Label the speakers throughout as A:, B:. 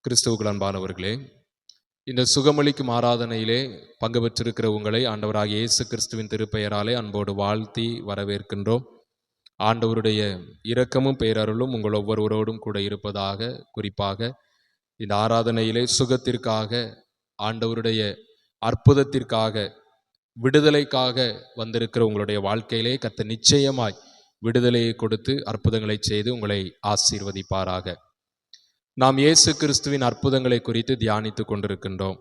A: கிறிஸ்துவுக்குள் அன்பானவர்களே, இந்த சுகமளிக்கும் ஆராதனையிலே பங்கு பெற்றிருக்கிற உங்களை ஆண்டவராகிய இயேசு கிறிஸ்துவின் திருப்பெயராலே அன்போடு வாழ்த்தி வரவேற்கின்றோம். ஆண்டவருடைய இரக்கமும் பேரருளும் உங்கள் ஒவ்வொருவரோடும் கூட இருப்பதாக. குறிப்பாக இந்த ஆராதனையிலே சுகத்திற்காக, ஆண்டவருடைய அற்புதத்திற்காக, விடுதலைக்காக வந்திருக்கிற உங்களுடைய வாழ்க்கையிலே கர்த்தர் நிச்சயமாய் விடுதலையை கொடுத்து அற்புதங்களை செய்து உங்களை ஆசீர்வதிப்பாராக. நாம் இயேசு கிறிஸ்துவின் அற்புதங்களை குறித்து தியானித்து கொண்டிருக்கின்றோம்.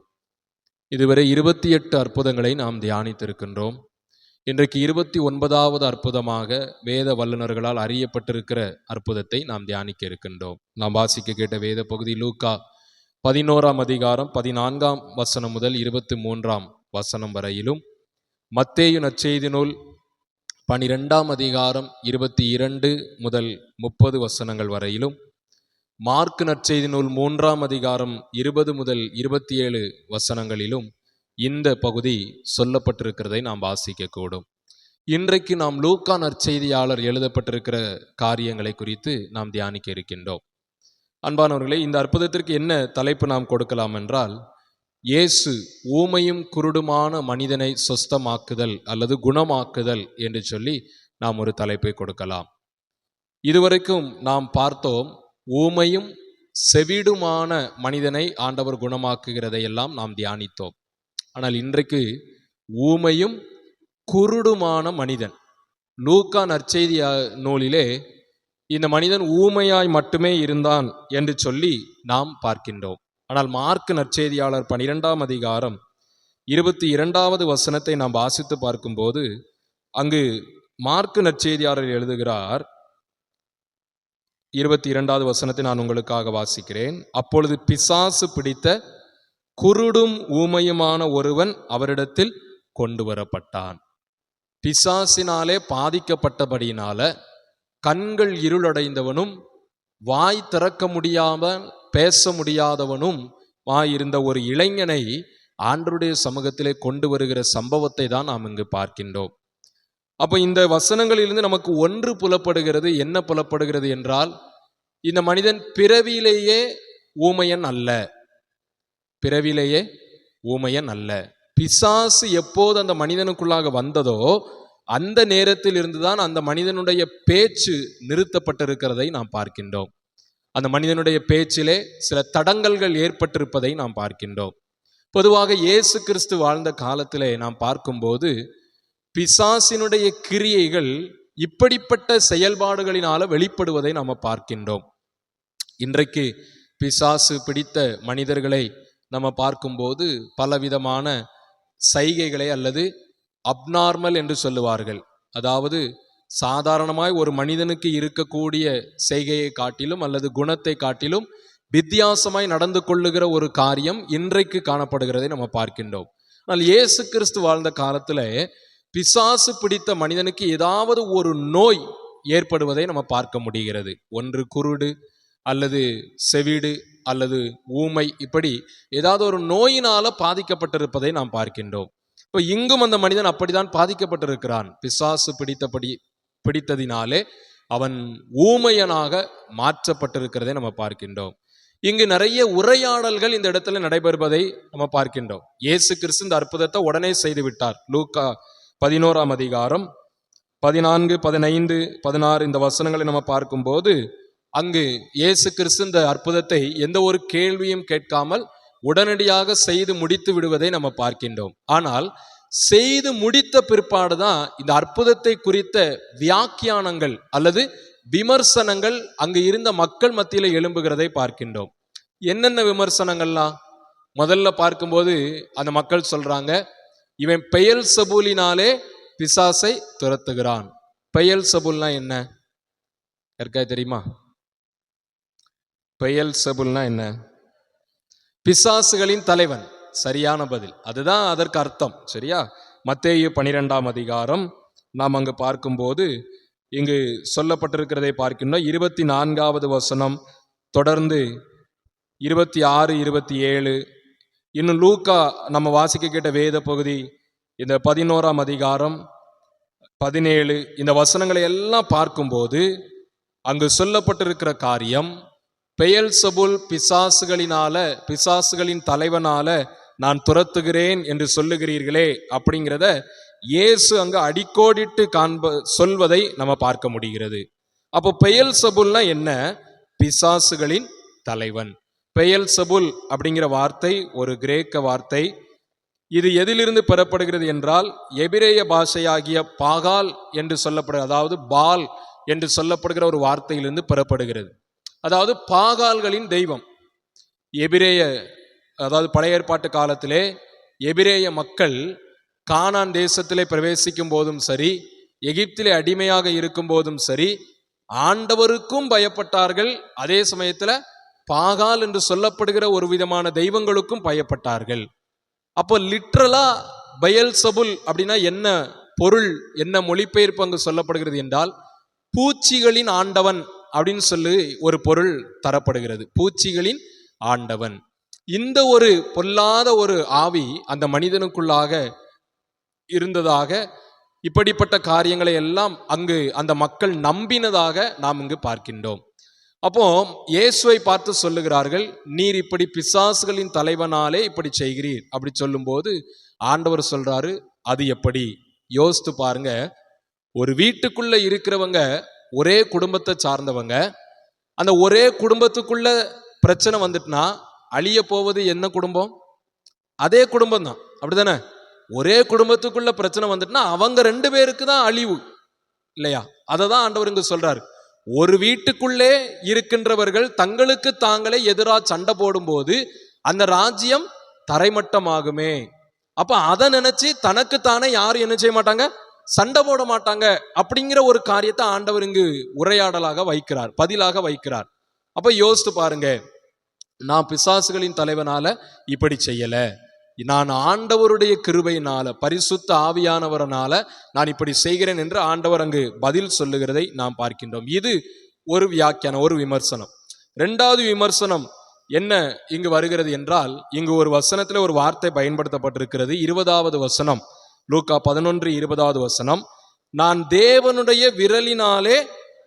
A: இதுவரை 28 அற்புதங்களை நாம் தியானித்திருக்கின்றோம். இன்றைக்கு 29வது அற்புதமாக வேத வல்லுநர்களால் அறியப்பட்டிருக்கிற அற்புதத்தை நாம் தியானிக்க இருக்கின்றோம். நாம் வாசிக்க கேட்ட வேத பகுதி லூக்கா 11ஆம் அதிகாரம் 14ஆம் வசனம் முதல் 23ஆம் வசனம் வரையிலும், மத்தேயு நற்செய்தி நூல் 12ஆம் அதிகாரம் 22 முதல் 30 வசனங்கள் வரையிலும், மார்க்கு நற்செய்தி நூல் 3ஆம் அதிகாரம் 20 முதல் 27 வசனங்களிலும் இந்த பகுதி சொல்லப்பட்டிருக்கிறதை நாம் வாசிக்க கூடும். இன்றைக்கு நாம் லூக்கா நற்செய்தியாளர் எழுதப்பட்டிருக்கிற காரியங்களை குறித்து நாம் தியானிக்க இருக்கின்றோம். அன்பானவர்களே, இந்த அற்புதத்திற்கு என்ன தலைப்பு நாம் கொடுக்கலாம் என்றால், இயேசு ஊமையும் குருடுமான மனிதனை சொஸ்தமாக்குதல் அல்லது குணமாக்குதல் என்று சொல்லி நாம் ஒரு தலைப்பை கொடுக்கலாம். இதுவரைக்கும் நாம் பார்த்தோம், ஊமையும் செவிடுமான மனிதனை ஆண்டவர் குணமாக்குகிறதை எல்லாம் நாம் தியானித்தோம். ஆனால் இன்றைக்கு ஊமையும் குருடுமான மனிதன், லூக்கா நற்செய்தி நூலிலே இந்த மனிதன் ஊமையாய் மட்டுமே இருந்தான் என்று சொல்லி நாம் பார்க்கின்றோம். ஆனால் மார்க்கு நற்செய்தியாளர் 12ஆம் அதிகாரம் 22வது வசனத்தை நாம் வாசித்து பார்க்கும்போது, அங்கு மார்க்கு நற்செய்தியாளர் எழுதுகிறார். 22வது வசனத்தை நான் உங்களுக்காக வாசிக்கிறேன். அப்பொழுது பிசாசு பிடித்த குருடும் ஊமையுமான ஒருவன் அவரிடத்தில் கொண்டு வரப்பட்டான். பிசாசினாலே பாதிக்கப்பட்டபடியினால கண்கள் இருளடைந்தவனும் வாய் திறக்க முடியாமல் பேச முடியாதவனும் இருந்த ஒரு இளைஞனை ஆண்டவருடைய சமூகத்திலே கொண்டு வருகிற சம்பவத்தை தான் நாம் இங்கு பார்க்கின்றோம். அப்போ இந்த வசனங்களிலிருந்து நமக்கு ஒன்று புலப்படுகிறது. என்ன புலப்படுகிறது என்றால், இந்த மனிதன் பிறவியிலேயே ஊமையன் அல்ல. பிறவியிலேயே ஊமையன் அல்ல. பிசாசு எப்போது அந்த மனிதனுக்குள்ளாக வந்ததோ அந்த நேரத்தில் இருந்துதான் அந்த மனிதனுடைய பேச்சு நிறுத்தப்பட்டிருக்கிறதை நாம் பார்க்கின்றோம். அந்த மனிதனுடைய பேச்சிலே சில தடங்கல்கள் ஏற்பட்டிருப்பதை நாம் பார்க்கின்றோம். பொதுவாக இயேசு கிறிஸ்து வாழ்ந்த காலத்திலே நாம் பார்க்கும்போது பிசாசினுடைய கிரியைகள் இப்படிப்பட்ட செயல்பாடுகளினால வெளிப்படுவதை நாம் பார்க்கின்றோம். இன்றைக்கு பிசாசு பிடித்த மனிதர்களை நம்ம பார்க்கும்போது பலவிதமான சைகைகளை அல்லது அப்நார்மல் என்று சொல்லுவார்கள். அதாவது சாதாரணமாய் ஒரு மனிதனுக்கு இருக்கக்கூடிய செய்கையை காட்டிலும் அல்லது குணத்தை காட்டிலும் வித்தியாசமாய் நடந்து கொள்ளுகிற ஒரு காரியம் இன்றைக்கு காணப்படுகிறதை நம்ம பார்க்கின்றோம். ஆனால் இயேசு கிறிஸ்து வாழ்ந்த காலத்தில் பிசாசு பிடித்த மனிதனுக்கு ஏதாவது ஒரு நோய் ஏற்படுவதை நம்ம பார்க்க முடிகிறது. ஒன்று குருடு அல்லது செவிடு அல்லது ஊமை, இப்படி ஏதாவது ஒரு நோயினால பாதிக்கப்பட்டிருப்பதை நாம் பார்க்கின்றோம். இப்போ இங்கும் அந்த மனிதன் அப்படித்தான் பாதிக்கப்பட்டிருக்கிறான். பிசாசு பிடித்ததினாலே அவன் ஊமையனாக மாற்றப்பட்டிருக்கிறதை நம்ம பார்க்கின்றோம். இங்கு நிறைய உரையாடல்கள் இந்த இடத்துல நடைபெறுவதை நம்ம பார்க்கின்றோம். இயேசு கிறிஸ்து இந்த அற்புதத்தை உடனே செய்து விட்டார். லூக்கா 11ஆம் அதிகாரம் 14, 15, 16 இந்த வசனங்களை நம்ம பார்க்கும்போது, அங்கு இயேசு கிறிஸ்து இந்த அற்புதத்தை எந்த ஒரு கேள்வியும் கேட்காமல் உடனடியாக செய்து முடித்து விடுவதை நம்ம பார்க்கின்றோம். ஆனால் செய்து முடித்த பிற்பாடுதான் இந்த அற்புதத்தை குறித்த வியாக்கியானங்கள் அல்லது விமர்சனங்கள் அங்கு இருந்த மக்கள் மத்தியில எழும்புகிறதை பார்க்கின்றோம். என்னென்ன விமர்சனங்கள்லாம்? முதல்ல பார்க்கும்போது அந்த மக்கள் சொல்றாங்க, இவன் பெயல்செபூலினாலே பிசாசை துரத்துகிறான். பெயல்செபூல்னா என்ன? யாருக்கா தெரியுமா? பெயல்செபூல்னா என்ன? பிசாசுகளின் தலைவன். சரியான பதில், அதுதான் அதற்கு அர்த்தம். சரியா? மத்தேயு 12ஆம் அதிகாரம் நாம் அங்கு பார்க்கும்போது இங்கு சொல்லப்பட்டிருக்கிறதை பார்க்கின்றோம். 24வது வசனம் தொடர்ந்து 26, 27, இன்னும் லூக்கா நம்ம வாசிக்க கேட்ட வேத பகுதி இந்த 11ஆம் அதிகாரம் 17 இந்த வசனங்களை எல்லாம் பார்க்கும்போது அங்கு சொல்லப்பட்டிருக்கிற காரியம், பெயல்செபூல் பிசாசுகளின் தலைவனால நான் துரத்துகிறேன் என்று சொல்லுகிறீர்களே அப்படிங்கிறத இயேசு அங்க அடிக்கோடிட்டு சொல்வதை நம்ம பார்க்க முடிகிறது. அப்போ பெயல்செபூல்னா என்ன? பிசாசுகளின் தலைவன். பெயல்செபூல் அப்படிங்கிற வார்த்தை ஒரு கிரேக்க வார்த்தை. இது எதிலிருந்து பெறப்படுகிறது என்றால் எபிரேய பாஷையாகிய பாகால் என்று சொல்லப்படுகிற, அதாவது பால் என்று சொல்லப்படுகிற ஒரு வார்த்தையிலிருந்து பெறப்படுகிறது. அதாவது பாகால்களின் தெய்வம். அதாவது பழைய ஏற்பாட்டு காலத்திலே எபிரேய மக்கள் கானான் தேசத்திலே பிரவேசிக்கும் போதும் சரி, எகிப்திலே அடிமையாக இருக்கும் போதும் சரி, ஆண்டவருக்கும் பயப்பட்டார்கள். அதே சமயத்தில் பாகால் என்று சொல்லப்படுகிற ஒரு விதமான தெய்வங்களுக்கும் பயப்பட்டார்கள். அப்போ லிட்ரலா பெயல்செபூல் அப்படின்னா என்ன பொருள், என்ன மொழிபெயர்ப்பு அங்கு சொல்லப்படுகிறது என்றால் பூச்சிகளின் ஆண்டவன் அப்படின்னு சொல்லி ஒரு பொருள் தரப்படுகிறது. பூச்சிகளின் ஆண்டவன். இந்த ஒரு பொல்லாத ஒரு ஆவி அந்த மனிதனுக்குள்ளாக இருந்ததாக, இப்படிப்பட்ட காரியங்களை எல்லாம் அங்கு அந்த மக்கள் நம்பினதாக நாம் இங்கு பார்க்கின்றோம். அப்போ இயேசுவை பார்த்து சொல்லுகிறார்கள், நீர் இப்படி பிசாசுகளின் தலைவனாலே இப்படி செய்கிறீர் அப்படி சொல்லும்போது ஆண்டவர் சொல்றாரு, அது எப்படி? யோசித்து பாருங்க. ஒரு வீட்டுக்குள்ள இருக்கிறவங்க ஒரே குடும்பத்தை சார்ந்தவங்க, அந்த ஒரே குடும்பத்துக்குள்ள பிரச்சனை வந்துட்டுனா அழிய போவது என்ன குடும்பம்? அதே குடும்பம் தான், அப்படிதானே? ஒரே குடும்பத்துக்குள்ள பிரச்சனை வந்துட்டுனா அவங்க 2 பேருக்கு தான் அழிவு, இல்லையா? அதை தான் ஆண்டவர் இங்கு சொல்றாரு. ஒரு வீட்டுக்குள்ளே இருக்கின்றவர்கள் தங்களுக்கு தாங்களே எதிராக சண்டை போடும்போது அந்த ராஜ்யம் தரைமட்டமாகுமே. அப்ப அதை நினைச்சு தனக்குத்தானே யாரும் என்ன செய்ய மாட்டாங்க, சண்டை போட மாட்டாங்க. அப்படிங்கிற ஒரு காரியத்தை ஆண்டவர் இங்கு உரையாடலாக வைக்கிறார், பதிலாக வைக்கிறார். அப்ப யோசித்து பாருங்க, நான் பிசாசுகளின் தலைவனால இப்படி செய்யல, நான் ஆண்டவருடைய கிருபையினால, பரிசுத்த ஆவியானவரனால நான் இப்படி செய்கிறேன் என்று ஆண்டவர் அங்கு பதில் சொல்லுகிறதை நாம் பார்க்கின்றோம். இது ஒரு வியாக்கியானம், ஒரு விமர்சனம். 2வது விமர்சனம் என்ன இங்கு வருகிறது என்றால், இங்கு ஒரு வசனத்தில் ஒரு வார்த்தை பயன்படுத்தப்பட்டிருக்கிறது. 20வது வசனம், லூக்கா 11:20வது வசனம், நான் தேவனுடைய விரலினாலே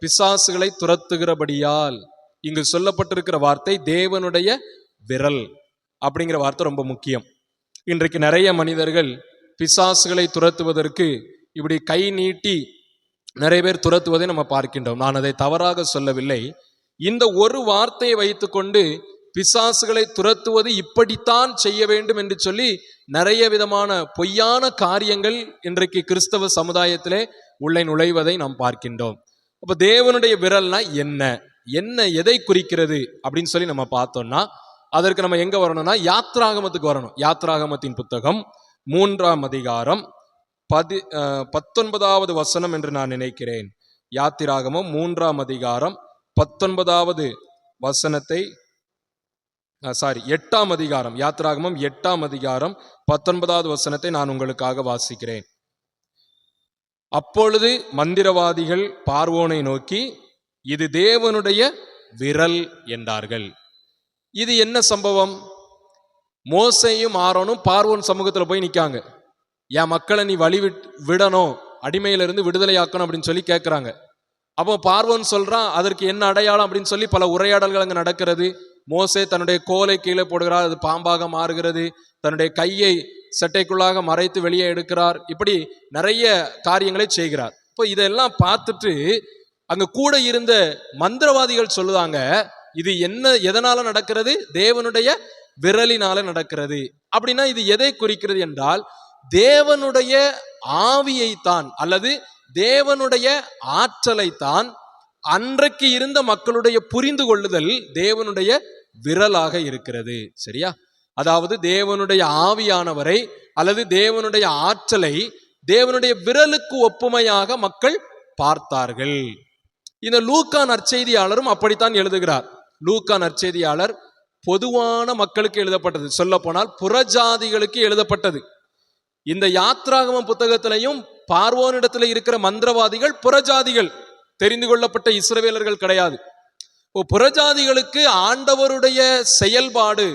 A: பிசாசுகளை துரத்துகிறபடியால். இங்கு சொல்லப்பட்டிருக்கிற வார்த்தை தேவனுடைய விரல் அப்படிங்கிற வார்த்தை ரொம்ப முக்கியம். இன்றைக்கு நிறைய மனிதர்கள் பிசாசுகளை துரத்துவதற்கு இப்படி கை நீட்டி நிறைய பேர் துரத்துவதை நம்ம பார்க்கின்றோம். நான் அதை தவறாக சொல்லவில்லை. இந்த ஒரு வார்த்தையை வைத்துக்கொண்டு பிசாசுகளை துரத்துவது இப்படித்தான் செய்ய வேண்டும் என்று சொல்லி நிறைய விதமான பொய்யான காரியங்கள் இன்றைக்கு கிறிஸ்தவ சமுதாயத்திலே உள்ளே நுழைவதை நாம் பார்க்கின்றோம். அப்ப தேவனுடைய விரல்னா என்ன, எதை குறிக்கிறது அப்படின்னு சொல்லி நம்ம பார்த்தோம்னா, அதற்கு நம்ம எங்க வரணும்னா யாத்ராகமத்துக்கு வரணும். யாத்ராகமத்தின் புத்தகம் 3ஆம் அதிகாரம் 19வது வசனம் என்று நான் நினைக்கிறேன். யாத்திராகமம் 3ஆம் அதிகாரம் 19வது வசனத்தை 8ஆம் அதிகாரம், யாத்ராகமம் 8ஆம் அதிகாரம் 19வது வசனத்தை நான் உங்களுக்காக வாசிக்கிறேன். அப்பொழுது மந்திரவாதிகள் பார்வோனை நோக்கி, இது தேவனுடைய விரல் என்றார்கள். இது என்ன சம்பவம்? மோசேயும் ஆரோனும் பார்வோன் சமூகத்தில் போய் நிற்காங்க. என் மக்களை நீ வழி விடணும், அடிமையிலிருந்து விடுதலையாக்கணும் அப்படின்னு சொல்லி கேட்குறாங்க. அப்போ பார்வோன் சொல்றான், அதற்கு என்ன அடையாளம் அப்படின்னு சொல்லி பல உரையாடல்கள் அங்கே நடக்கிறது. மோசே தன்னுடைய கோலை கீழே போடுகிறார், அது பாம்பாக மாறுகிறது. தன்னுடைய கையை சட்டைக்குள்ளாக மறைத்து வெளியே எடுக்கிறார். இப்படி நிறைய காரியங்களை செய்கிறார். இப்போ இதெல்லாம் பார்த்துட்டு அங்க கூட இருந்த மந்திரவாதிகள் சொல்லுவாங்க, இது என்ன, எதனால நடக்கிறது? தேவனுடைய விரலினால நடக்கிறது. அப்படின்னா இது எதை குறிக்கிறது என்றால் தேவனுடைய ஆவியைத்தான் அல்லது தேவனுடைய ஆற்றலைத்தான். அன்றைக்கு இருந்த மக்களுடைய புரிந்து கொள்ளுதல் தேவனுடைய விரலாக இருக்கிறது. சரியா? அதாவது தேவனுடைய ஆவியானவரை அல்லது தேவனுடைய ஆற்றலை தேவனுடைய விரலுக்கு ஒப்புமையாக மக்கள் பார்த்தார்கள். இந்த லூக்கா நற்செய்தியாளரும் அப்படித்தான் எழுதுகிறார். லூக்கா நற்செய்தியாளர் பொதுவான மக்களுக்கு எழுதப்பட்டது, சொல்ல போனால் புறஜாதிகளுக்கு எழுதப்பட்டது. இந்த யாத்ராகமம் புத்தகத்திலையும் பார்வோனிடத்தில் இருக்கிற மந்திரவாதிகள் புறஜாதிகள், தெரிந்து கொள்ளப்பட்ட இஸ்ரவேலர்கள் கிடையாது. புறஜாதிகளுக்கு ஆண்டவருடைய செயல்பாடு,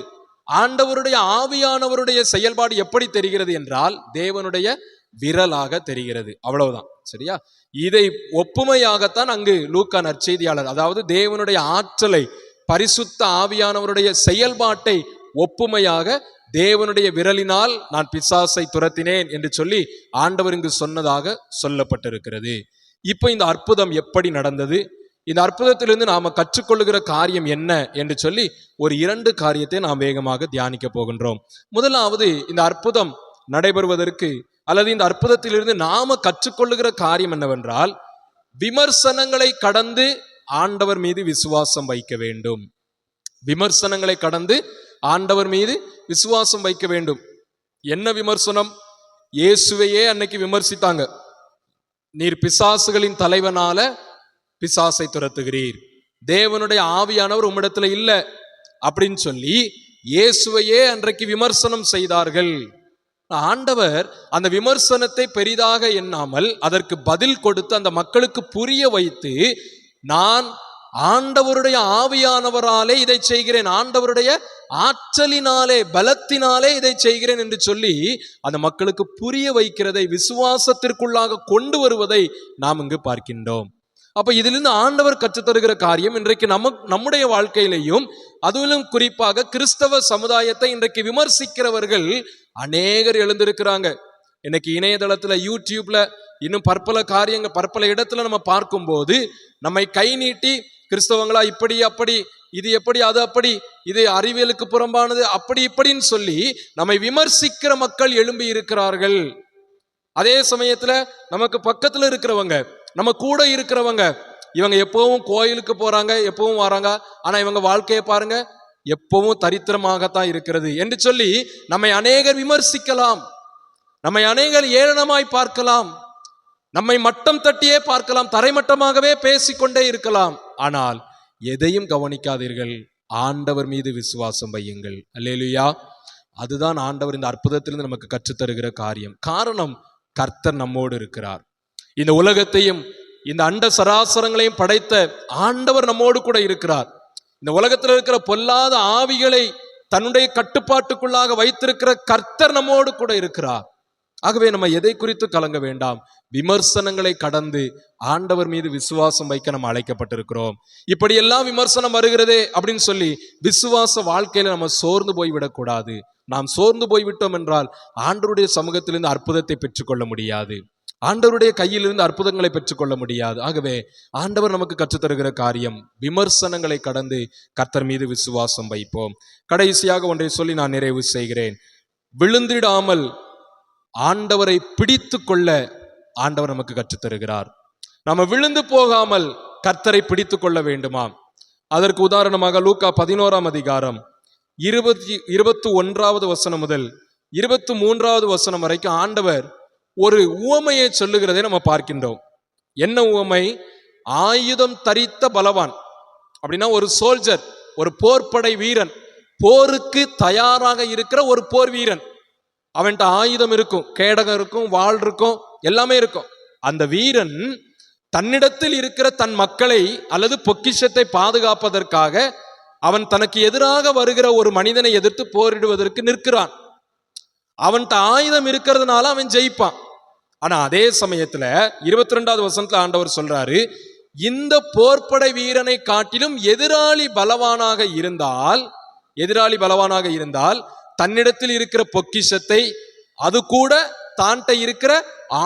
A: ஆண்டவருடைய ஆவியானவருடைய செயல்பாடு எப்படி தெரிகிறது என்றால் தேவனுடைய விரலாக தெரிகிறது. அவ்வளவுதான். சரியா? இதை ஒப்புமையாகத்தான் அங்கு லூக்கா நற்செய்தியாளர், அதாவது தேவனுடைய ஆற்றலை பரிசுத்த ஆவியானவருடைய செயல்பாட்டை ஒப்புமையாக தேவனுடைய விரலினால் நான் பிசாசை துரத்தினேன் என்று சொல்லி ஆண்டவர் இங்கு சொன்னதாக சொல்லப்பட்டிருக்கிறது. இப்போ இந்த அற்புதம் எப்படி நடந்தது, இந்த அற்புதத்திலிருந்து நாம கற்றுக்கொள்ளுகிற காரியம் என்ன என்று சொல்லி ஒரு 2 காரியத்தை நாம் வேகமாக தியானிக்க போகின்றோம். முதலாவது, இந்த அற்புதம் நடைபெறுவதற்கு அல்லது இந்த அற்புதத்திலிருந்து நாம கற்றுக்கொள்ளுகிற காரியம் என்னவென்றால், விமர்சனங்களை கடந்து ஆண்டவர் மீது விசுவாசம் வைக்க வேண்டும். விமர்சனங்களை கடந்து ஆண்டவர் மீது விசுவாசம் வைக்க வேண்டும். என்ன விமர்சனம்? இயேசுவையே அன்னைக்கு விமர்சித்தாங்க. நீர் பிசாசுகளின் தலைவனால பிசாசை துரத்துகிறீர், தேவனுடைய ஆவியானவர் உம்மிடத்துல இல்ல அப்படின்னு சொல்லி இயேசுவையே அன்றைக்கு விமர்சனம் செய்தார்கள். ஆண்டவர் அந்த விமர்சனத்தை பெரிதாக எண்ணாமல் அதற்கு பதில் கொடுத்து அந்த மக்களுக்கு புரிய வைத்து, நான் ஆண்டவருடைய ஆவியானவராலே இதை செய்கிறேன், ஆண்டவருடைய ஆற்றலினாலே பலத்தினாலே இதை செய்கிறேன் என்று சொல்லி அந்த மக்களுக்கு புரிய வைக்கிறதை, விசுவாசத்திற்குள்ளாக கொண்டு வருவதை நாம் இங்கு பார்க்கின்றோம். அப்ப இதிலிருந்து ஆண்டவர் கற்றுத்தருகிற காரியம் இன்றைக்கு நம்முடைய வாழ்க்கையிலையும், அதுவும் குறிப்பாக கிறிஸ்தவ சமுதாயத்தை இன்றைக்கு விமர்சிக்கிறவர்கள் அநேகர் எழுந்திருக்கிறாங்க. இன்னைக்கு இணையதளத்துல, யூடியூப்ல, இன்னும் பற்பல காரியங்கள் பற்பல இடத்துல நம்ம பார்க்கும்போது நம்மை கை நீட்டி கிறிஸ்தவங்களா இப்படி அப்படி, இது எப்படி அது அப்படி, இது அறிவியலுக்கு புறம்பானது அப்படி இப்படின்னு சொல்லி நம்மை விமர்சிக்கிற மக்கள் எழும்பி இருக்கிறார்கள். அதே சமயத்துல நமக்கு பக்கத்துல இருக்கிறவங்க, நம்ம கூட இருக்கிறவங்க, இவங்க எப்பவும் கோயிலுக்கு போறாங்க, எப்பவும் வராங்க, ஆனா இவங்க வாழ்க்கையை பாருங்க, எப்பவும் தரித்திரமாகத்தான் இருக்கிறது என்று சொல்லி நம்மை அநேகர் விமர்சிக்கலாம், நம்மை அநேகர் ஏளனமாய் பார்க்கலாம், நம்மை மட்டம் தட்டியே பார்க்கலாம், தரைமட்டமாகவே பேசிக்கொண்டே இருக்கலாம். ஆனால் எதையும் கவனிக்காதீர்கள், ஆண்டவர் மீது விசுவாசம் வையுங்கள். அல்லேலூயா. அதுதான் ஆண்டவர் இந்த அற்புதத்திலிருந்து நமக்கு கற்றுத்தருகிற காரியம். காரணம், கர்த்தர் நம்மோடு இருக்கிறார். இந்த உலகத்தையும் இந்த அண்ட சராசரங்களையும் படைத்த ஆண்டவர் நம்மோடு கூட இருக்கிறார். இந்த உலகத்தில் இருக்கிற பொல்லாத ஆவிகளை தன்னுடைய கட்டுப்பாட்டுக்குள்ளாக வைத்திருக்கிற கர்த்தர் நம்மோடு கூட இருக்கிறார். ஆகவே நம்ம எதை குறித்து கலங்க வேண்டாம். விமர்சனங்களை கடந்து ஆண்டவர் மீது விசுவாசம் வைக்க நம்ம அழைக்கப்பட்டிருக்கிறோம். இப்படியெல்லாம் விமர்சனம் வருகிறதே அப்படின்னு சொல்லி விசுவாச வாழ்க்கையில நம்ம சோர்ந்து போய்விடக்கூடாது. நாம் சோர்ந்து போய்விட்டோம் என்றால் ஆண்டவருடைய சமூகத்திலிருந்து அற்புதத்தை பெற்றுக்கொள்ள முடியாது, ஆண்டவருடைய கையிலிருந்து அற்புதங்களை பெற்றுக்கொள்ள முடியாது. ஆகவே ஆண்டவர் நமக்கு கற்றுத்தருகிற காரியம், விமர்சனங்களை கடந்து கர்த்தர் மீது விசுவாசம் வைப்போம். கடைசியாக ஒன்றை சொல்லி நான் நிறைவு செய்கிறேன். விழுந்திடாமல் ஆண்டவரை பிடித்து கொள்ள ஆண்டவர் நமக்கு கற்றுத்தருகிறார். நம்ம விழுந்து போகாமல் கர்த்தரை பிடித்து கொள்ள வேண்டுமாம். அதற்கு உதாரணமாக லூக்கா 11ஆம் அதிகாரம் 21வது வசனம் முதல் 23வது வசனம் வரைக்கும் ஆண்டவர் ஒரு உவமையை சொல்லுகிறதை நம்ம பார்க்கின்றோம். என்ன உவமை? ஆயுதம் தரித்த பலவான் அப்படின்னா ஒரு சோல்ஜர், ஒரு போர்ப்படை வீரன், போருக்கு தயாராக இருக்கிற ஒரு போர் வீரன். அவன்கிட்ட ஆயுதம் இருக்கும், கேடகம் இருக்கும், வாள் இருக்கும், எல்லாமே இருக்கும். அந்த வீரன் தன்னிடத்தில் இருக்கிற தன் மக்களை அல்லது பொக்கிஷத்தை பாதுகாப்பதற்காக அவன் தனக்கு எதிராக வருகிற ஒரு மனிதனை எதிர்த்து போரிடுவதற்கு நிற்கிறான். அவன்கிட்ட ஆயுதம் இருக்கிறதுனால அவன் ஜெயிப்பான். ஆனா அதே சமயத்துல 22வது வசனத்துல ஆண்டவர் சொல்றாரு, இந்த போர்ப்படை வீரனை காட்டிலும் எதிராளி பலவானாக இருந்தால் தன்னிடத்தில் இருக்கிற பொக்கிஷத்தை, அது கூட தான்கிட்ட இருக்கிற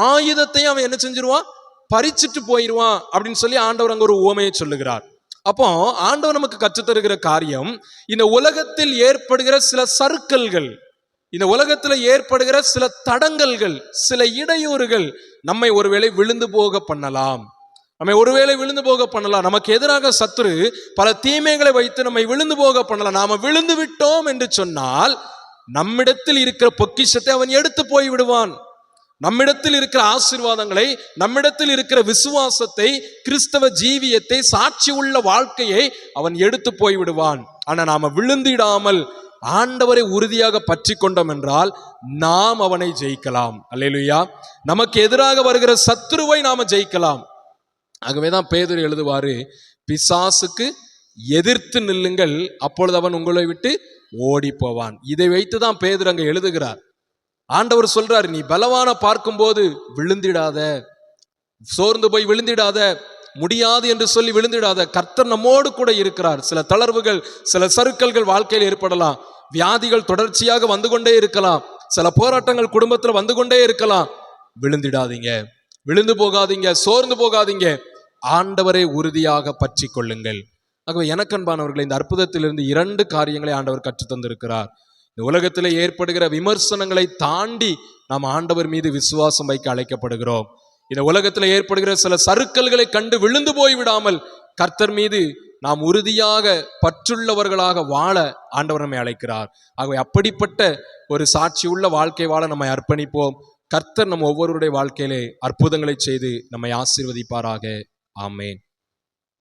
A: ஆயுதத்தையும் அவன் என்ன செஞ்சிருவான்? பறிச்சுட்டு போயிடுவான் அப்படின்னு சொல்லி ஆண்டவர் அங்க ஒரு உவமையை சொல்லுகிறார். அப்போ ஆண்டவர் நமக்கு கற்றுத்தருகிற காரியம், இந்த உலகத்தில் ஏற்படுகிற சில சறுக்கல்கள், இந்த உலகத்தில் ஏற்படுகிற சில தடங்கல்கள், சில இடையூறுகள் நம்மை ஒருவேளை விழுந்து போக பண்ணலாம். நமக்கு எதிராக சத்துரு பல தீமைகளை வைத்து நம்மை விழுந்து போக பண்ணலாம். நாம விழுந்து விட்டோம் என்று சொன்னால் நம்மிடத்தில் இருக்கிற பொக்கிஷத்தை அவன் எடுத்து போய் விடுவான். நம்மிடத்தில் இருக்கிற ஆசீர்வாதங்களை, நம்மிடத்தில் இருக்கிற விசுவாசத்தை, கிறிஸ்தவ ஜீவியத்தை, சாட்சி உள்ள வாழ்க்கையை அவன் எடுத்து போய் விடுவான். ஆனா நாம விழுந்திடாமல் ஆண்டவரை உறுதியாக பற்றி கொண்டோம் என்றால் நாம் அவனை ஜெயிக்கலாம். அல்லேலூயா. நமக்கு எதிராக வருகிற சத்துருவை நாம ஜெயிக்கலாம். ஆகவேதான் பேதுரு எழுதுவாரு, பிசாசுக்கு எதிர்த்து நில்லுங்கள், அப்பொழுது அவன் உங்களை விட்டு ஓடி போவான். இதை வைத்துதான் பேதுரு அங்க எழுதுகிறார். ஆண்டவர் சொல்றாரு, நீ பலவான பார்க்கும்போது விழுந்திடாத, சோர்ந்து போய் விழுந்திடாத, முடியாது என்று சொல்லி விழுந்துடாத. கர்த்தர் நம்மோடு கூட இருக்கிறார். சில தளர்வுகள், சில சறுக்கல்கள் வாழ்க்கையில் ஏற்படலாம். வியாதிகள் தொடர்ச்சியாக வந்து கொண்டே இருக்கலாம். சில போராட்டங்கள் குடும்பத்தில் வந்து கொண்டே இருக்கலாம். விழுந்திடாதீங்க, விழுந்து போகாதீங்க, சோர்ந்து போகாதீங்க. ஆண்டவரை உறுதியாக பற்றி கொள்ளுங்கள். ஆகவே எனக்கன்பானவர்களை, இந்த அற்புதத்திலிருந்து 2 காரியங்களை ஆண்டவர் கற்றுத் தந்திருக்கிறார். இந்த உலகத்திலே ஏற்படுகிற விமர்சனங்களை தாண்டி நாம் ஆண்டவர் மீது விசுவாசம் வைக்க அழைக்கப்படுகிறோம். இந்த உலகத்தில் ஏற்படுகிற சில சறுக்கல்களை கண்டு விழுந்து போய் விடாமல் கர்த்தர் மீது நாம் உறுதியாக பற்றுள்ளவர்களாக வாழ ஆண்டவர் நம்மை அழைக்கிறார். ஆகவே அப்படிப்பட்ட ஒரு சாட்சி உள்ள வாழ்க்கை வாழ நம்மை அர்ப்பணிப்போம். கர்த்தர் நம் ஒவ்வொருவருடைய வாழ்க்கையிலே அற்புதங்களை செய்து நம்மை ஆசீர்வதிப்பாராக. ஆமென்.